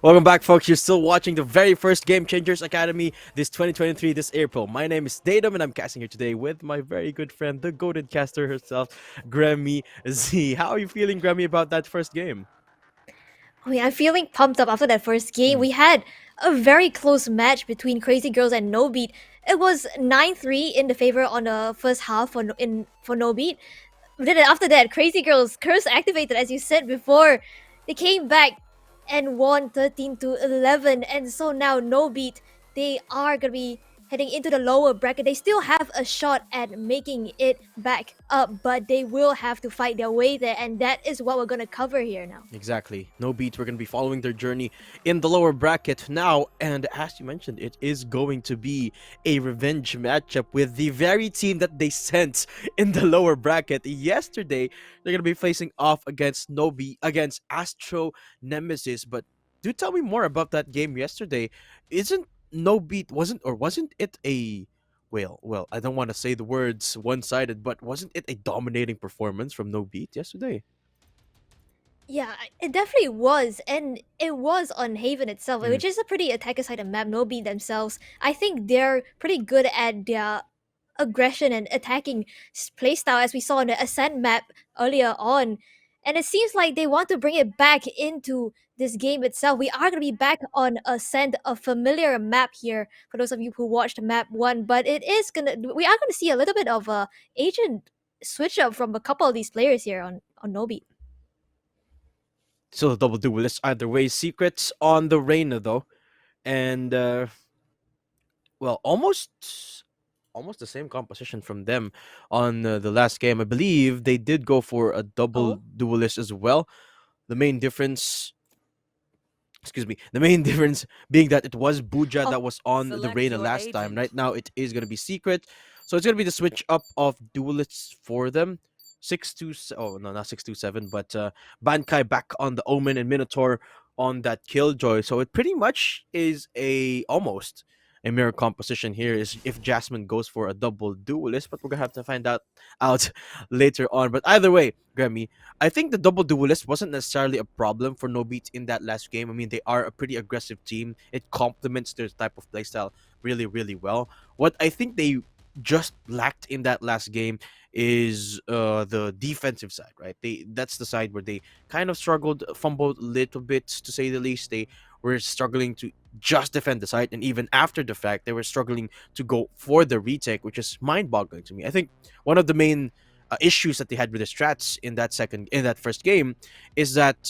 Welcome back, folks. You're still watching the very first Game Changers Academy this 2023, this April. My name is Datum, and I'm casting here today with my very good friend, the goated caster herself, Grammy Z. How are you feeling, Grammy, about that first game? I mean, I'm feeling pumped up after that first game. Mm. We had a very close match between Crazy Girls and No Beat. It was 9-3 in the favor on the first half for No Beat. But then after that, Crazy Girls curse activated, as you said before. They came back and won 13-11, and so now No Beat, they are gonna be heading into the lower bracket. They still have a shot at making it back up, but they will have to fight their way there, and that is what we're gonna cover here now. Exactly. No beat. We're going to be following their journey in the lower bracket now. And as you mentioned, it is going to be a revenge matchup with the very team that they sent in the lower bracket yesterday. They're going to be facing off against against ASTRO NEMEZIZ. But do tell me more about that game yesterday. Isn't No Beat wasn't it a I don't want to say the words one-sided, but wasn't it a dominating performance from No Beat yesterday? Yeah, it definitely was, and it was on Haven itself, Mm. which is a pretty attacker-sided map. Nobi themselves, I think they're pretty good at their aggression and attacking playstyle, as we saw on the Ascent map earlier on. And it seems like they want to bring it back into this game itself. We are going to be back on Ascent, a familiar map here for those of you who watched map one, but we are going to see a little bit of a agent switch up from a couple of these players here on Nobi. Still a double duelist either way. Secrets on the Reina though, and almost the same composition from them on the last game. I believe they did go for a double Oh. duelist as well. The main difference, excuse me, the main difference being that it was Buja Oh, that was on the Select Reina your last time. Right agent. now, it is gonna be Secret, so it's gonna be the switch up of duelists for them. Oh no, not 627, but Bankai back on the Omen and Minotaur on that Killjoy. So it pretty much is a almost a mirror composition here. Is if Jasmine goes for a double duelist, but we're gonna have to find out later on. But either way, Grammy, I think the double duelist wasn't necessarily a problem for No Beat in that last game. I mean, they are a pretty aggressive team. It complements their type of playstyle really, really well. What I think they just lacked in that last game is the defensive side, right? That's the side where they kind of struggled, fumbled a little bit to say the least. They were struggling to just defend the side, and even after the fact, they were struggling to go for the retake, which is mind-boggling to me. I think one of the main issues that they had with the strats in that first game is that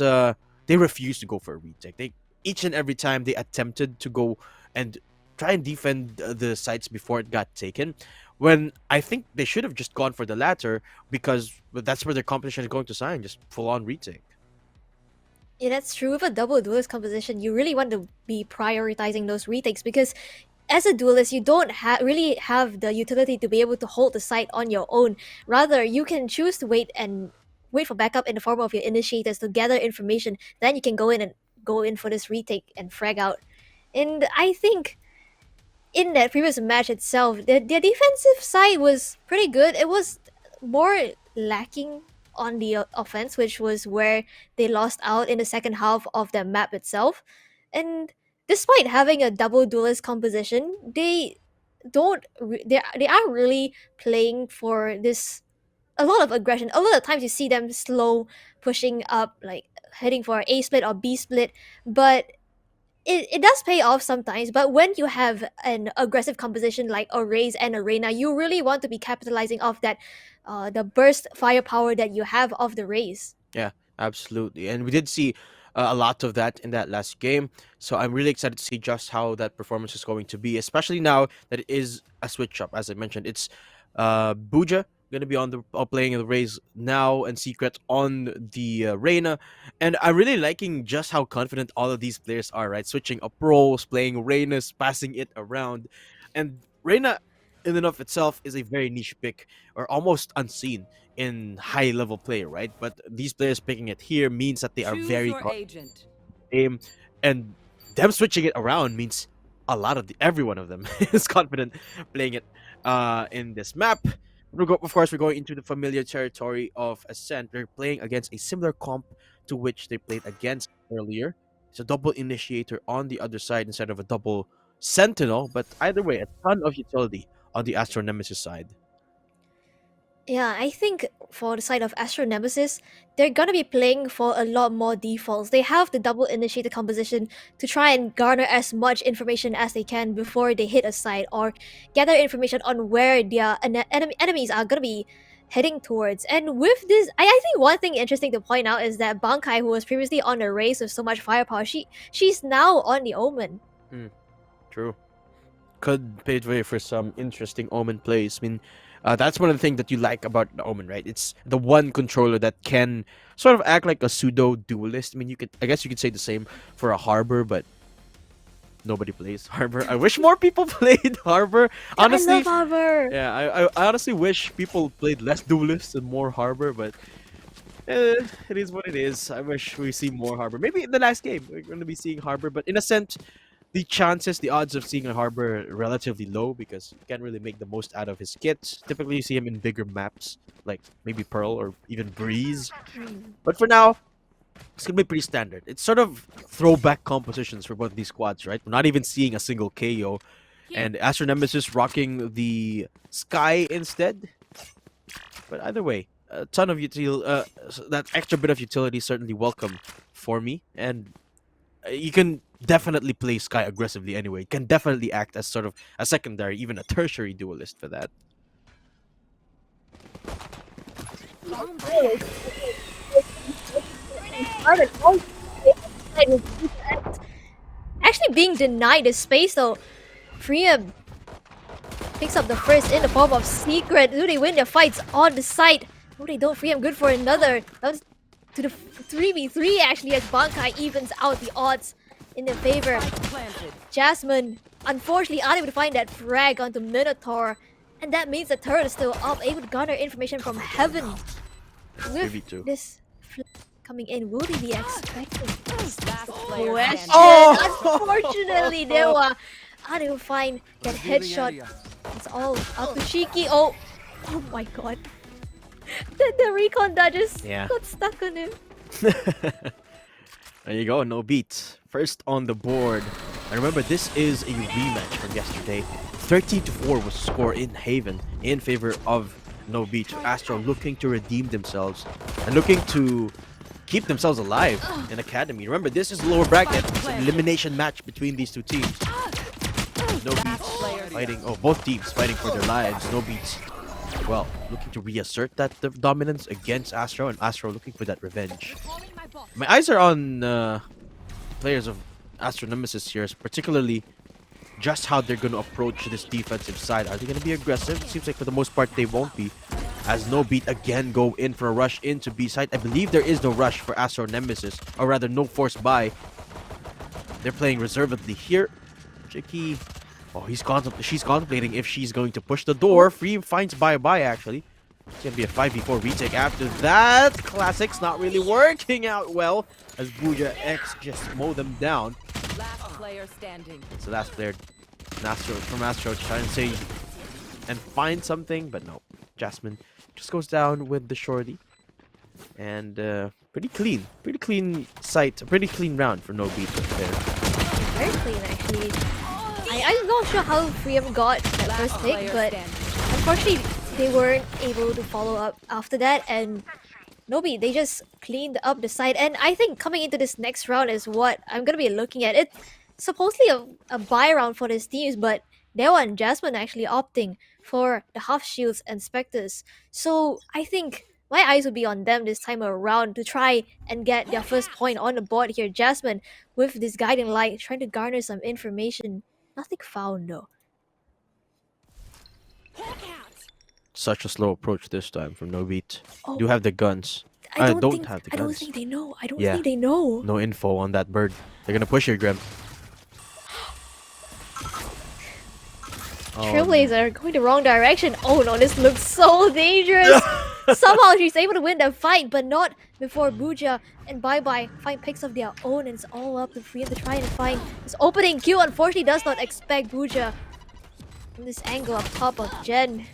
they refused to go for a retake. They each and every time they attempted to go and try and defend the sites before it got taken, when I think they should have just gone for the latter because that's where their competition is going to sign, just full on retake. yeah, that's true. With a double duelist composition, you really want to be prioritizing those retakes because as a duelist, you don't really have the utility to be able to hold the site on your own. Rather, you can choose to wait for backup in the form of your initiators to gather information. Then you can go in for this retake and frag out. And I think in that previous match itself, their defensive side was pretty good. It was more lacking on the offense, which was where they lost out in the second half of the map itself. And despite having a double duelist composition, they are really playing for this a lot of aggression. A lot of times you see them slow pushing up, like heading for A split or B split, but it does pay off sometimes, but when you have an aggressive composition like a Raze and Arena, you really want to be capitalizing off that the burst firepower that you have of the Raze. Yeah, absolutely. And we did see a lot of that in that last game. So I'm really excited to see just how that performance is going to be, especially now that it is a switch up. As I mentioned, it's Buja going to be on the playing the Rays now and Secret on the Reina. And I'm really liking just how confident all of these players are, right? Switching up roles, playing Reina's, passing it around. And Reina, in and of itself, is a very niche pick or almost unseen in high level play, right? But these players picking it here means that they are Choose very your confident agent. in the game, and them switching it around means every one of them is confident playing it in this map. Of course, we're going into the familiar territory of Ascent. They're playing against a similar comp to which they played against earlier. It's a double initiator on the other side instead of a double sentinel, but either way, a ton of utility on the Astro Nemesis side. Yeah, I think for the side of Astro Nemesis, they're gonna be playing for a lot more defaults. They have the double initiator composition to try and garner as much information as they can before they hit a site or gather information on where their enemies are gonna be heading towards. And with this, I think one thing interesting to point out is that Bankai, who was previously on the race with so much firepower, she's now on the Omen. True. Could pave the way for some interesting Omen plays. I mean, that's one of the things that you like about the Omen, right? It's the one controller that can sort of act like a pseudo duelist. I mean, I guess you could say the same for a Harbor, but nobody plays Harbor. I wish more people played Harbor. Honestly, I love Harbor. yeah, I honestly wish people played less duelists and more Harbor, but it is what it is. I wish we see more Harbor. Maybe in the last game we're going to be seeing Harbor, but in a sense, the odds of seeing a Harbor are relatively low because you can't really make the most out of his kits. Typically, you see him in bigger maps, like maybe Pearl or even Breeze. But for now, it's gonna be pretty standard. It's sort of throwback compositions for both these squads, right? We're not even seeing a single KO, and Astro Nemesis rocking the Sky instead. But either way, a ton of that extra bit of utility is certainly welcome for me, and you can definitely play Sky aggressively anyway. Can definitely act as sort of a secondary, even a tertiary duelist for that. Actually being denied the space though. Freya picks up the first in the form of Secret. Do they win their fights on the site? No, they don't. Freya good for another. That was to the 3v3 actually, as Bankai evens out the odds in their favor. Jasmine, unfortunately, unable to find that frag onto Minotaur. And that means the turret is still up, able to garner information from heaven. With this coming in, will they be expecting this? Question. Unfortunately, they were unable to find that headshot. It's all up to Cheeky. Oh my god. The recon dodges got stuck on him. There you go, no beats. First on the board. And remember, this is a rematch from yesterday. 13-4 was the score in Haven in favor of No Beat. Astro looking to redeem themselves and looking to keep themselves alive in Academy. Remember, this is lower bracket. It's an elimination match between these two teams. No Beats fighting, both teams fighting for their lives. No Beats, well, looking to reassert that dominance against Astro, and Astro looking for that revenge. My eyes are on players of Astro Nemesis here, particularly just how they're going to approach this defensive side. Are they going to be aggressive? It seems like for the most part they won't be, as No Beat again go in for a rush into B side. I believe there is no rush for Astro Nemesis, or rather no forced buy. They're playing reservedly here. Chicky, she's contemplating if she's going to push the door. Free finds bye-bye actually. It's going to be a 5v4 retake after that. Classics not really working out well as Booja X just mow them down. Last player standing. It's the last player from Astro to try and save and find something, but no. Jasmine just goes down with the shorty. And pretty clean sight, a pretty clean round for No Beat there. Very clean actually. I'm not sure how Freem got that first pick, but unfortunately they weren't able to follow up after that, and Nobi, they just cleaned up the side. And I think coming into this next round is what I'm gonna be looking at. It's supposedly a buy round for these teams, but Dewa and Jasmine actually opting for the half shields and specters. So I think my eyes will be on them this time around to try and get their first point on the board here. Jasmine with this guiding light trying to garner some information. Nothing found though. Such a slow approach this time from No Beat. Do have the guns. I don't have the guns. I don't think they know. I don't think they know. No info on that bird. They're gonna push here, Grim. Trailblazer going the wrong direction. Oh no, this looks so dangerous. Somehow she's able to win the fight, but not before Booja and Bye Bye find picks of their own, and it's all up to Free to try and find this opening. Q unfortunately does not expect Booja from this angle up top of Jen.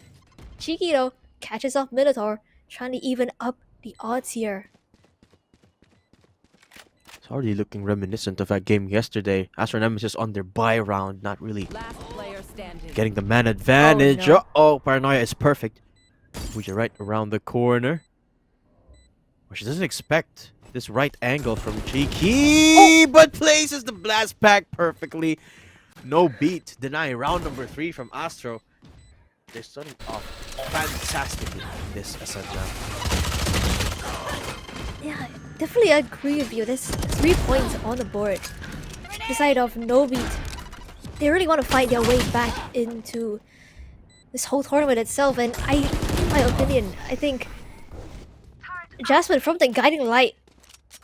Cheeky though catches off Minotaur, trying to even up the odds here. It's already looking reminiscent of that game yesterday. Astro Nemesis on their buy round, not really Last player standing. getting the man advantage. no. Uh-oh, Paranoia is perfect. Puja right around the corner. Well, she doesn't expect this right angle from Cheeky, but places the blast pack perfectly. No beat, denying round number 3 from Astro. They're starting off fantastically in this ascent round. Yeah, I definitely agree with you. There's 3 points on the board. The side of NOBEAT, they really want to fight their way back into this whole tournament itself. And in my opinion, I think Jasmine from the guiding light,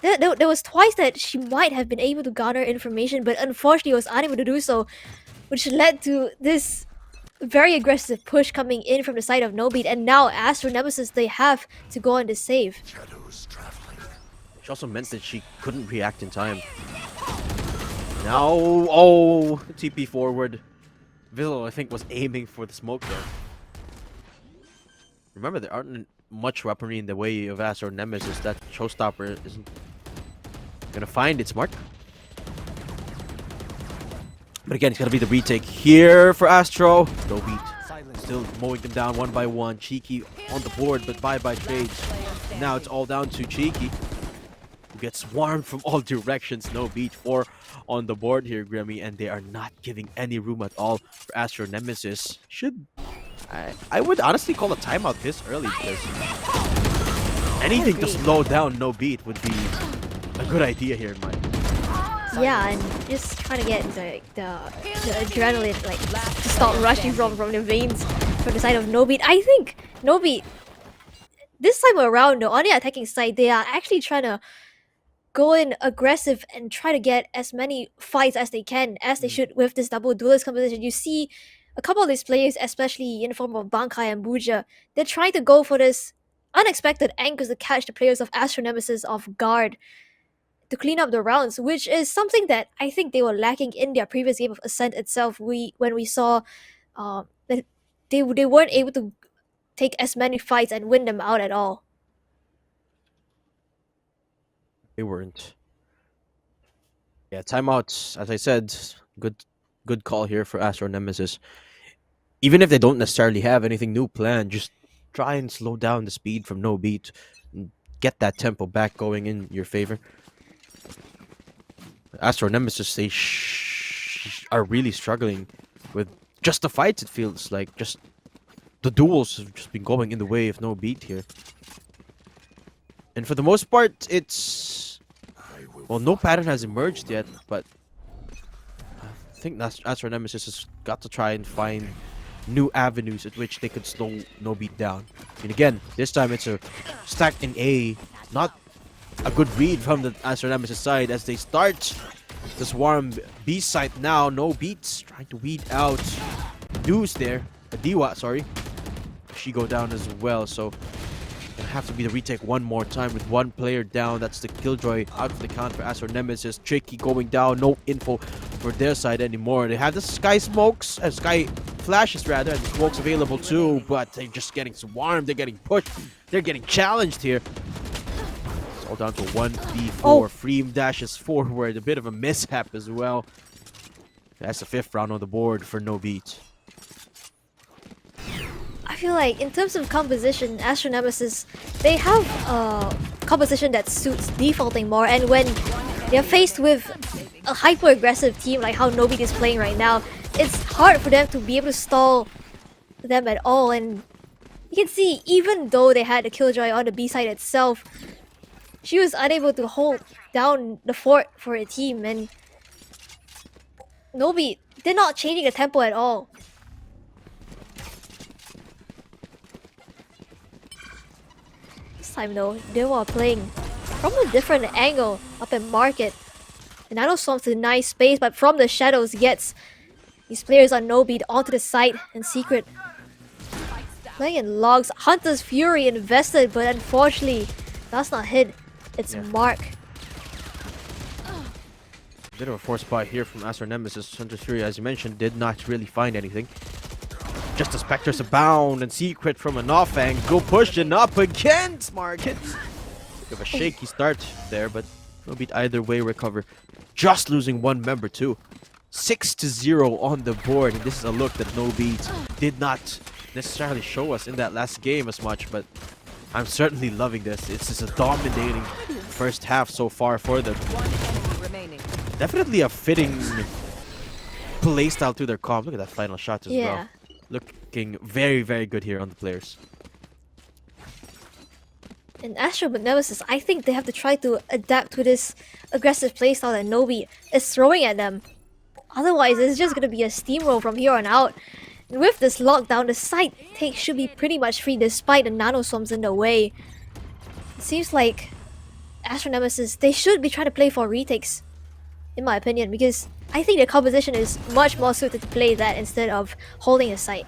there was twice that she might have been able to garner information, but unfortunately was unable to do so, which led to this very aggressive push coming in from the side of NOBEAT. And now Astro Nemesis, they have to go on the save. Which also meant that she couldn't react in time. Now, oh, TP forward. Vizzo, I think, was aiming for the smoke there. Remember, there aren't much weaponry in the way of Astro Nemesis. That showstopper isn't gonna find its mark. But again, it's gonna be the retake here for Astro. No beat. Still mowing them down one by one. Cheeky on the board, but bye-bye trades. Now it's all down to Cheeky, who gets swarmed from all directions. No beat. 4 on the board here, Grammy, and they are not giving any room at all for Astro Nemesis. I would honestly call a timeout this early, because anything to slow down No Beat would be a good idea here in my opinion. Yeah, and just trying to get the adrenaline like to stop rushing from the veins from the side of NOBEAT. I think NOBEAT this time around, though, on the attacking side, they are actually trying to go in aggressive and try to get as many fights as they can, as they should with this double duelist composition. You see a couple of these players, especially in the form of Bankai and Buja, they're trying to go for this unexpected angles to catch the players of Astro Nemesis off guard, to clean up the rounds, which is something that I think they were lacking in their previous game of Ascent itself. When we saw that they weren't able to take as many fights and win them out at all. They weren't. Yeah, timeouts, as I said, good call here for Astro Nemesis. Even if they don't necessarily have anything new planned, just try and slow down the speed from No Beat and get that tempo back going in your favor. Astro Nemesis, they are really struggling with just the fights, it feels like. Just the duels have just been going in the way of No Beat here. And for the most part, it's... well, no pattern has emerged yet, but I think Astro Nemesis has got to try and find new avenues at which they could slow No Beat down. And again, this time it's a stack in A, not a good read from the Astro Nemesis side as they start the swarm B site now. No Beats trying to weed out Deuce there. Diwa, sorry. She go down as well, so gonna have to be the retake one more time with one player down. That's the Killjoy out of the count for Astro Nemesis. Tricky going down, no info for their side anymore. They have the Sky Smokes, Sky Flashes rather, and the smokes available too, but they're just getting swarmed, they're getting pushed, they're getting challenged here. It's all down to 1v4. Freem dashes forward, a bit of a mishap as well. That's the 5th round on the board for No Beat. I feel like in terms of composition, Astro Nemesis, they have a composition that suits defaulting more, and when they're faced with a hyper-aggressive team like how NOBEAT is playing right now, it's hard for them to be able to stall them at all. And you can see, even though they had the Killjoy on the B side itself, she was unable to hold down the fort for a team, and NOBEAT, they're not changing the tempo at all. This time though, they were playing from a different angle up in Market. And Nano Storms to nice space, but from the shadows gets these players on NOBEAT onto the site in secret. Playing in logs, Hunter's Fury invested, but unfortunately that's not hit its mark. Bit of a force spot here from Astro Nemesis. Hunter's Fury, as you mentioned, did not really find anything. Just a Spectre's Abound and Secret from an off-angle, pushing up against Market. Bit of a shaky start there, but NOBEAT either way recover. Just losing one member too. 6-0 on the board, and this is a look that NOBEAT did not necessarily show us in that last game as much, but I'm certainly loving this. It's just a dominating first half so far for them. One enemy remaining. Definitely a fitting playstyle to their comp. Look at that final shot as well. Looking very, very good here on the players. And ASTRO but NEMEZIZ, I think they have to try to adapt to this aggressive playstyle that NOBEAT is throwing at them. Otherwise, it's just going to be a steamroll from here on out. And with this lockdown, the side take should be pretty much free despite the nano swarms in the way. It seems like ASTRO NEMEZIZ, they should be trying to play for retakes, in my opinion, because I think their composition is much more suited to play that instead of holding a site.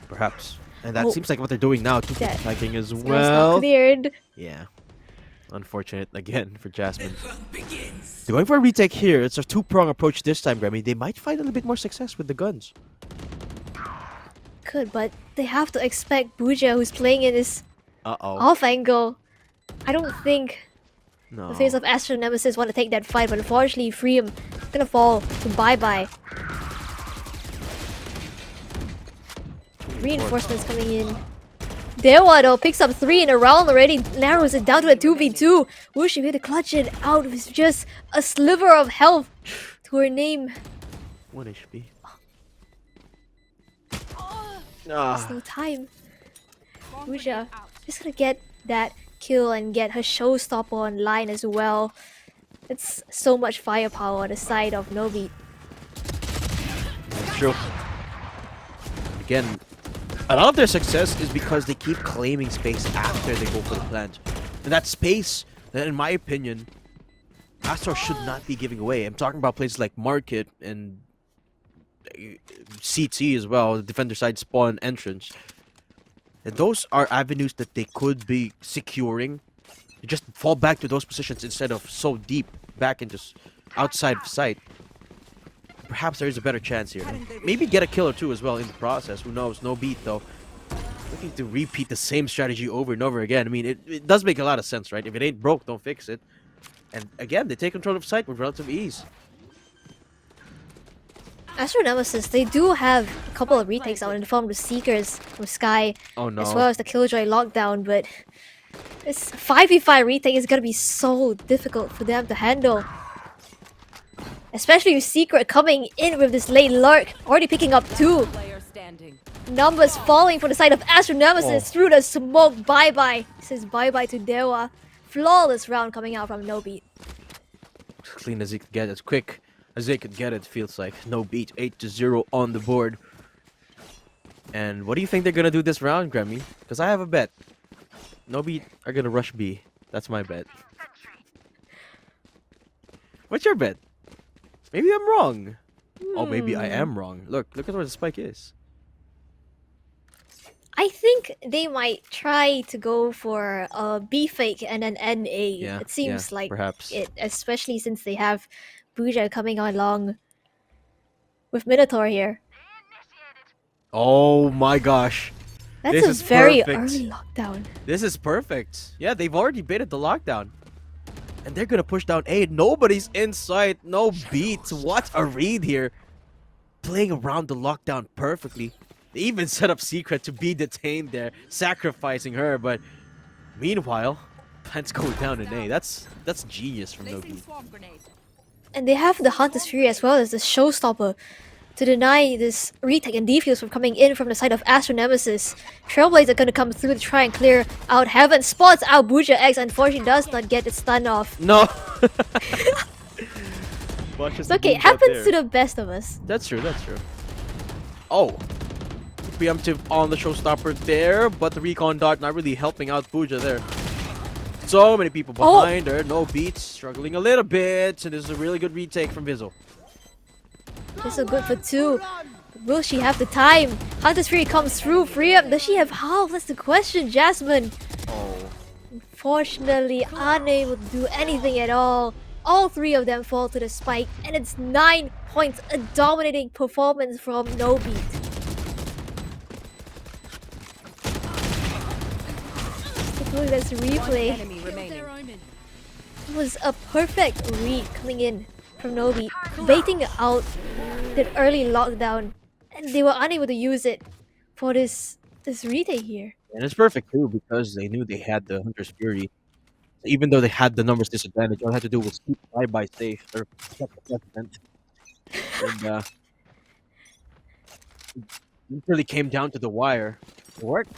Perhaps. And that seems like what they're doing now. Two people attacking as It's not well. cleared. Yeah. Unfortunate again for Jasmine. They're going for a retake here. It's a two-prong approach this time, Grammy. They might find a little bit more success with the guns. Could, but they have to expect Buja, who's playing in this Uh-oh. off angle. I don't think No. the face of ASTRO NEMEZIZ want to take that fight, but unfortunately, Freem gonna fall to bye-bye. Reinforcements coming in. Dewa though picks up 3 in a round already, narrows it down to a 2v2. Will she be able to clutch it out with just a sliver of health to her name? 1 HP. There's no time. Buja just gonna get that kill and get her showstopper online as well. It's so much firepower on the side of NOBEAT. That's true. Again, a lot of their success is because they keep claiming space after they go for the plant. And that space, that in my opinion, ASTRO should not be giving away. I'm talking about places like Market and CT as well, the defender side spawn entrance. And those are avenues that they could be securing. You just fall back to those positions instead of so deep back into outside of sight. Perhaps there is a better chance here. Maybe get a kill or two as well in the process. Who knows? NOBEAT though. Looking to repeat the same strategy over and over again. I mean, it does make a lot of sense, right? If it ain't broke, don't fix it. And again, they take control of sight with relative ease. ASTRO NEMEZIZ, they do have a couple of retakes out in the form of the Seekers from Sky, Oh no. as well as the Killjoy lockdown, but this 5v5 retake is gonna be so difficult for them to handle. Especially with Secret coming in with this late lurk, already picking up 2. Player standing. Numbers falling from the side of ASTRO NEMEZIZ through the smoke. Bye-bye. Says bye-bye to Dewa. Flawless round coming out from NOBEAT. As clean as he could get, as quick as they could get it, feels like. NOBEAT 8-0 on the board. And what do you think they're gonna do this round, Grammy? Because I have a bet. NOBEAT are gonna rush B. That's my bet. What's your bet? Maybe I'm wrong. Oh, maybe I am wrong. Look at where the spike is. I think they might try to go for a B fake and an NA. Yeah, It seems like perhaps. it, especially since they have Buja coming along with Minotaur here. Oh my gosh. That's This a is very perfect. early lockdown. This is perfect. Yeah, they've already baited the lockdown. And they're gonna push down A. Nobody's in sight. No beats. What a read here. Playing around the lockdown perfectly. They even set up Secret to be detained there, sacrificing her. But meanwhile, plants going down in A. That's genius from NOBEAT. And they have the Hunter's Fury as well as the Showstopper to deny this retake and defuse from coming in from the side of ASTRO NEMEZIZ. Trailblazer gonna come through to try and clear out Heaven. Spots out Buja X. Unfortunately, does not get the stun off. No. It's okay, it happens to the best of us. That's true, that's true. Oh. Preemptive on the showstopper there, but the recon dart not really helping out Pooja there. So many people behind her, no beats, struggling a little bit, and this is a really good retake from Vizzle. This is good for 2. Will she have the time? Hunter's Fury comes through. Free up. Does she have half? That's the question, Jasmine. Oh. Unfortunately, unable to do anything at all. All 3 of them fall to the spike, and it's 9 points. A dominating performance from NOBEAT. Let's replay. Enemy remaining. It was a perfect read coming in from Nobi, baiting out that early lockdown, and they were unable to use it for this retake here. And it's perfect too because they knew they had the Hunter's Fury. Even though they had the numbers disadvantage, all they had to do was keep by safe or set the precedent. And it really came down to the wire. It worked.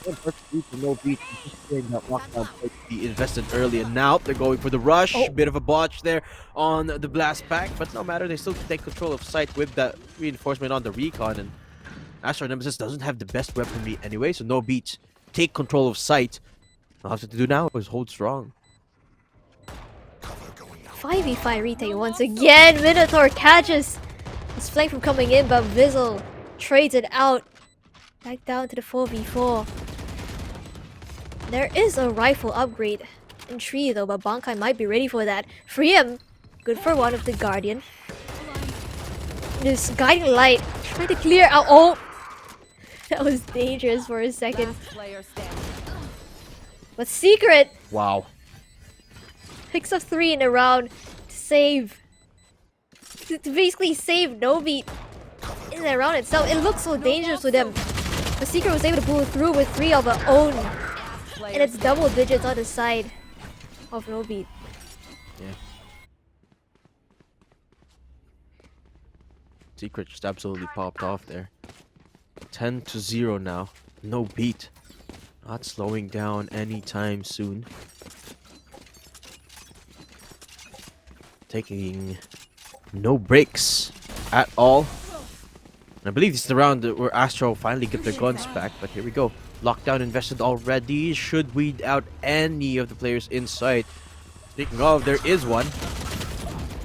And first beat to no beat. Just getting that lockdown play to be invested early, and now they're going for the rush. Oh. Bit of a botch there on the blast pack, but no matter, they still take control of sight with that reinforcement on the recon. And Astro Nemesis doesn't have the best weaponry anyway, so no beats take control of sight. All they have to do now is hold strong. 5v5 retake once again. Minotaur catches his flank from coming in, but Vizzle trades it out. Back down to the 4v4. There is a rifle upgrade in 3 though, but Bankai might be ready for that. Freeum, good for one of the Guardian. This guiding light, trying to clear out. Oh! That was dangerous for a second. Last player standing. But Secret Wow. picks up 3 in a round to save. To basically save Nobi in the round itself. It looks so dangerous with them. But Secret was able to pull through with 3 of her own. And it's double digits on the side of Nobi. Yeah. Secret just absolutely popped off there. 10-0 now. No beat. Not slowing down anytime soon. Taking no breaks at all. And I believe this is the round where Astro finally get their guns back, but here we go. Lockdown invested already. Should weed out any of the players in sight. Speaking of, there is one.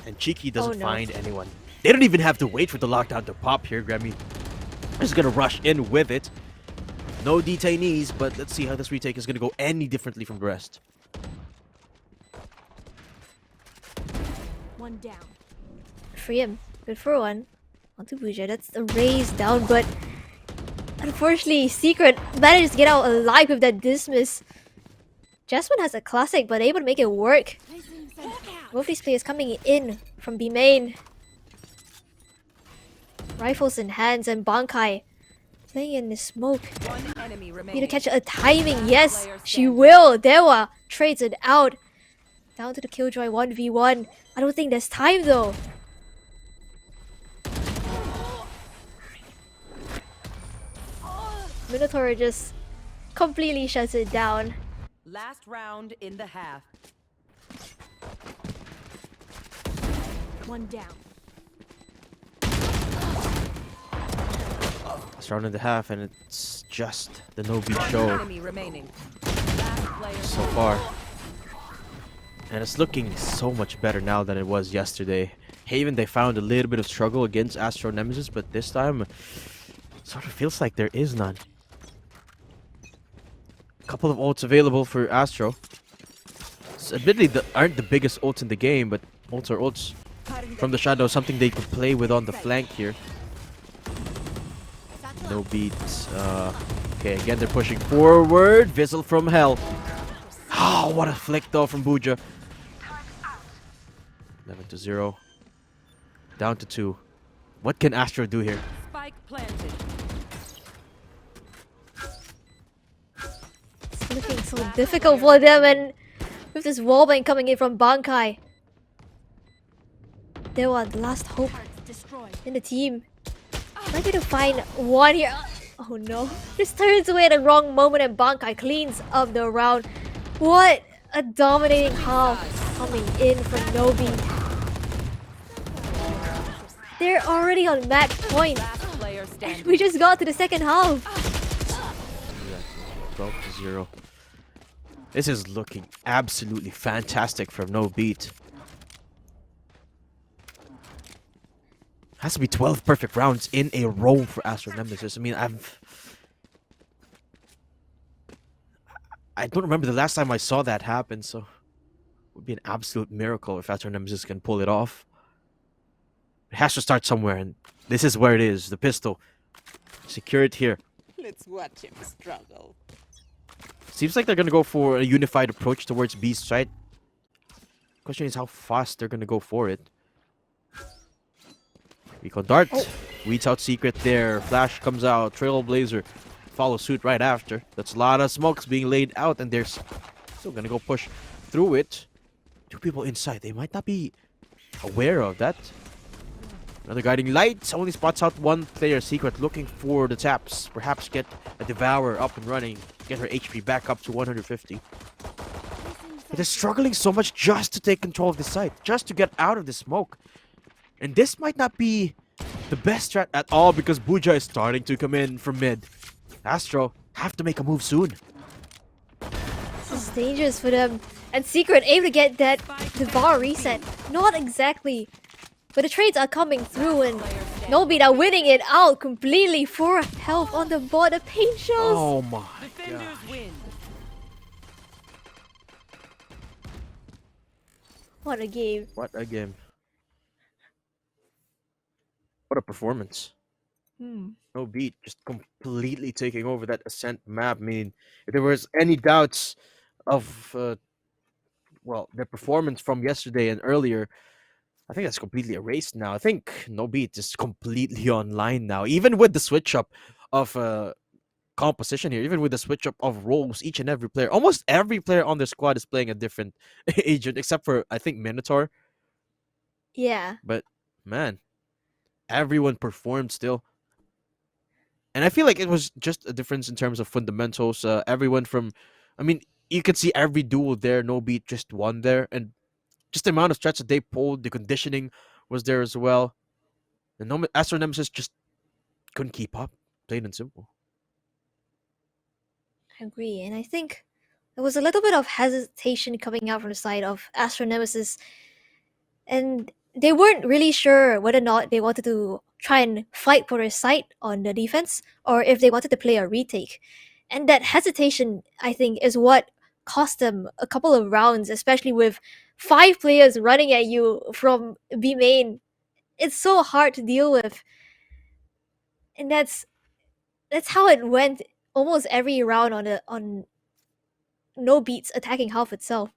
And Cheeky doesn't Oh, no. find anyone. They don't even have to wait for the lockdown to pop here, Grammy. They're just gonna rush in with it. No detainees, but let's see how this retake is gonna go any differently from the rest. One down. Freeum, good for one. Onto Buja, that's a raise down, but unfortunately, Secret managed to get out alive with that dismiss. Jasmine has a classic, but able to make it work. Both these players coming in from B main. Rifles in hands, and Bankai playing in the smoke. One enemy Need remaining. to catch a timing. Yes, she will. Dewa trades it out. Down to the Killjoy 1v1. I don't think there's time though. Minotaur just completely shuts it down. Last round in the half. One down. It's round and a half, and it's just the no beat One show enemy remaining. Last player so far. And it's looking so much better now than it was yesterday. Haven, they found a little bit of struggle against Astro Nemesis, but this time sort of feels like there is none. Couple of ults available for Astro. Admittedly, aren't the biggest ults in the game, but ults are ults from the shadow, something they could play with on the flank here. No beats. Okay, again they're pushing forward. Vizzle from hell. Oh, what a flick though from Buja. 11-0. Down to 2. What can Astro do here? Spike planted. It's looking so difficult for them, and with this wallbang coming in from Bankai. They were the last hope in the team. Might be to find one here. Oh no. Just turns away at the wrong moment, and Bankai cleans up the round. What a dominating half coming in from Nobi. They're already on match point. Last player standing. We just got to the second half. 12-0. This is looking absolutely fantastic from No Beat. Has to be 12 perfect rounds in a row for Astro Nemesis. I mean, I don't remember the last time I saw that happen, so it would be an absolute miracle if Astro Nemesis can pull it off. It has to start somewhere, and this is where it is. The pistol. Secure it here. Let's watch him struggle. Seems like they're gonna go for a unified approach towards B's side. Question is how fast they're gonna go for it. Recon Dart. Oh. Weeds out Secret there. Flash comes out. Trailblazer follows suit right after. That's a lot of smokes being laid out, and they're still gonna go push through it. Two people inside. They might not be aware of that. Another guiding light only spots out one player. Secret looking for the taps. Perhaps get a Devourer up and running. Get her HP back up to 150. It is struggling so much just to take control of the site. Just to get out of the smoke. And this might not be the best strat at all because Buja is starting to come in from mid. Astro have to make a move soon. This is dangerous for them. And Secret able to get that Devour reset. Not exactly. But the trades are coming through and NOBEAT are winning it out completely. 4 health on the board. The pain shows. Oh my Defenders god. win. What a game. What a game. What a performance. No beat, just completely taking over that Ascent map. I mean, if there was any doubts of, their performance from yesterday and earlier, I think that's completely erased now. I think No Beat is completely online now, even with the switch up of composition here, even with the switch up of roles. Each and every player, almost every player on their squad is playing a different agent, except for I think Minotaur. Yeah. But man, everyone performed still. And I feel like it was just a difference in terms of fundamentals. Everyone from, I mean, you could see every duel there. No beat just won there, and just the amount of strats that they pulled, the conditioning was there as well. And Astro Nemesis just couldn't keep up, plain and simple. I agree. And I think there was a little bit of hesitation coming out from the side of Astro Nemesis. And they weren't really sure whether or not they wanted to try and fight for their site on the defense or if they wanted to play a retake. And that hesitation, I think, is what cost them a couple of rounds, especially with 5 players running at you from B main. It's so hard to deal with. And that's how it went almost every round on No Beats attacking half itself.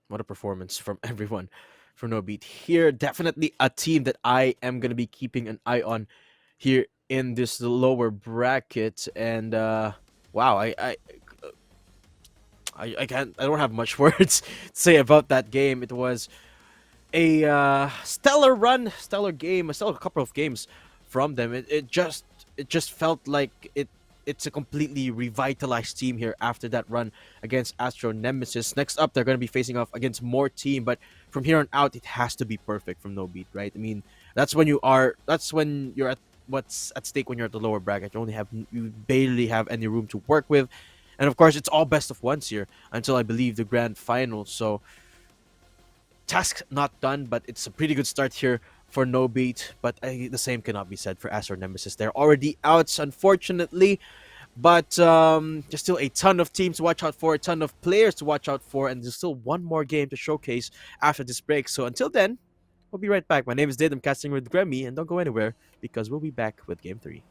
What a performance from everyone for No Beat here. Definitely a team that I am gonna be keeping an eye on here in this lower bracket. And wow, I don't have much words to say about that game. It was a stellar run, stellar game, a stellar couple of games from them. It just felt like it's a completely revitalized team here after that run against Astro Nemesis. Next up, they're going to be facing off against more team, but from here on out, it has to be perfect from No Beat, right? I mean, that's when you're at what's at stake when you're at the lower bracket. You barely have any room to work with, and of course, it's all best of ones here until I believe the grand final. So task not done, but it's a pretty good start here for No Beat. But the same cannot be said for Astro Nemesis. They're already out, unfortunately. But there's still a ton of teams to watch out for, a ton of players to watch out for, and there's still one more game to showcase after this break. So until then, we'll be right back. My name is Dave. I'm casting with Grammy, and don't go anywhere because we'll be back with Game 3.